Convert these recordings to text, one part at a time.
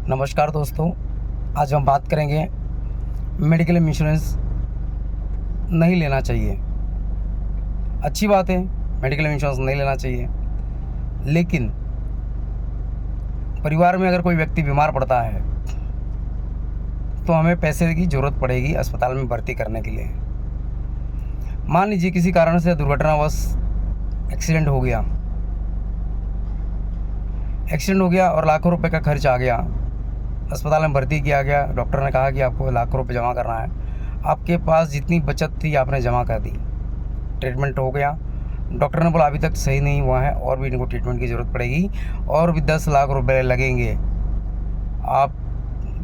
नमस्कार दोस्तों, आज हम बात करेंगे मेडिक्लेम इंश्योरेंस नहीं लेना चाहिए। अच्छी बात है, मेडिक्लेम इंश्योरेंस नहीं लेना चाहिए, लेकिन परिवार में अगर कोई व्यक्ति बीमार पड़ता है तो हमें पैसे की ज़रूरत पड़ेगी अस्पताल में भर्ती करने के लिए। मान लीजिए किसी कारण से दुर्घटनावश एक्सीडेंट हो गया और लाखों रुपए का खर्च आ गया। अस्पताल में भर्ती किया गया, डॉक्टर ने कहा कि आपको लाखों रुपए जमा करना है। आपके पास जितनी बचत थी आपने जमा कर दी, ट्रीटमेंट हो गया। डॉक्टर ने बोला अभी तक सही नहीं हुआ है और भी इनको ट्रीटमेंट की ज़रूरत पड़ेगी और भी 10 लाख रुपए लगेंगे। आप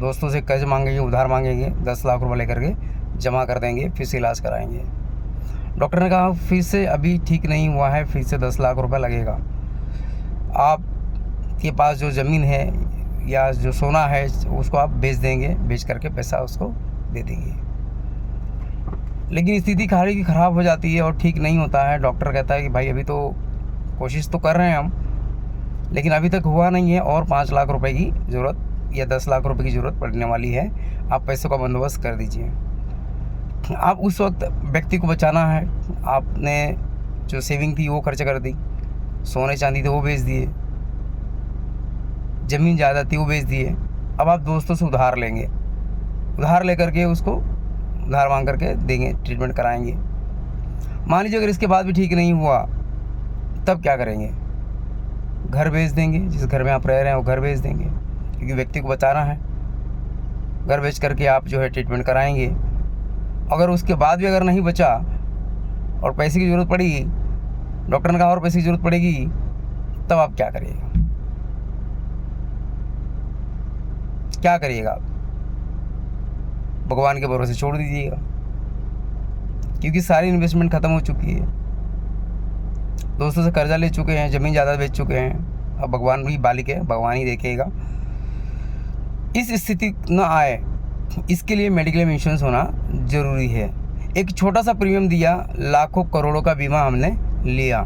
दोस्तों से कर्ज मांगेंगे, उधार मांगेंगे, 10 लाख रुपए लेकर के जमा कर देंगे, फिर से इलाज कराएंगे। डॉक्टर ने कहा फिर से अभी ठीक नहीं हुआ है, फिर से 10 लाख रुपए लगेगा। आपके पास जो ज़मीन है या जो सोना है उसको आप बेच देंगे, बेच करके पैसा उसको दे देंगे। लेकिन स्थिति खाली की ख़राब हो जाती है और ठीक नहीं होता है। डॉक्टर कहता है कि भाई अभी तो कोशिश तो कर रहे हैं हम, लेकिन अभी तक हुआ नहीं है और 5 लाख रुपए की ज़रूरत या 10 लाख रुपए की ज़रूरत पड़ने वाली है। आप पैसों का बंदोबस्त कर दीजिए। आप उस वक्त व्यक्ति को बचाना है, आपने जो सेविंग थी वो खर्च कर दी, सोने चांदी थे वो बेच दिए, ज़मीन ज़्यादा थी वो बेच दिए। अब आप दोस्तों से उधार लेंगे, उधार लेकर के उसको उधार मांग करके देंगे, ट्रीटमेंट कराएंगे। मान लीजिए अगर इसके बाद भी ठीक नहीं हुआ तब क्या करेंगे? घर बेच देंगे, जिस घर में आप रह रहे हैं वो घर बेच देंगे, क्योंकि व्यक्ति को बचाना है। घर बेच करके आप जो है ट्रीटमेंट कराएंगे। अगर उसके बाद भी अगर नहीं बचा और पैसे की ज़रूरत पड़ी, डॉक्टर ने कहा और पैसे की ज़रूरत पड़ेगी, तब आप क्या करिएगा? क्या करिएगा? भगवान के भरोसे छोड़ दीजिएगा, क्योंकि सारी इन्वेस्टमेंट ख़त्म हो चुकी है। दोस्तों से कर्जा ले चुके हैं, ज़मीन ज़्यादा बेच चुके हैं। अब भगवान भी मालिक है, भगवान ही देखेगा। इस स्थिति न आए इसके लिए मेडिक्लेम इंश्योरेंस होना ज़रूरी है। एक छोटा सा प्रीमियम दिया, लाखों करोड़ों का बीमा हमने लिया।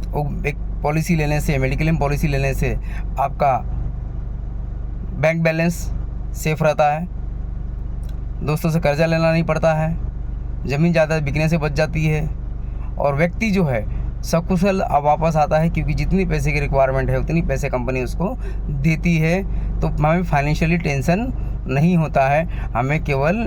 वो एक पॉलिसी लेने से, मेडिक्लेम पॉलिसी लेने से आपका बैंक बैलेंस सेफ रहता है, दोस्तों से कर्जा लेना नहीं पड़ता है, ज़मीन ज़्यादा बिकने से बच जाती है और व्यक्ति जो है सकुशल अब वापस आता है, क्योंकि जितनी पैसे की रिक्वायरमेंट है उतनी पैसे कंपनी उसको देती है। तो हमें फाइनेंशियली टेंशन नहीं होता है, हमें केवल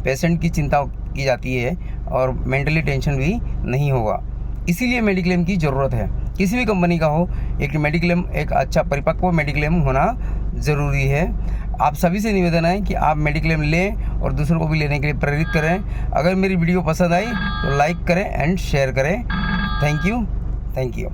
पेशेंट की चिंता की जाती है और मेंटली टेंशन भी नहीं होगा। इसीलिए मेडिक्लेम की ज़रूरत है, किसी भी कंपनी का हो। एक मेडिक्लेम, एक अच्छा परिपक्व मेडिक्लेम होना ज़रूरी है। आप सभी से निवेदन है कि आप मेडिक्लेम लें और दूसरों को भी लेने के लिए प्रेरित करें। अगर मेरी वीडियो पसंद आई तो लाइक करें एंड शेयर करें। Thank you.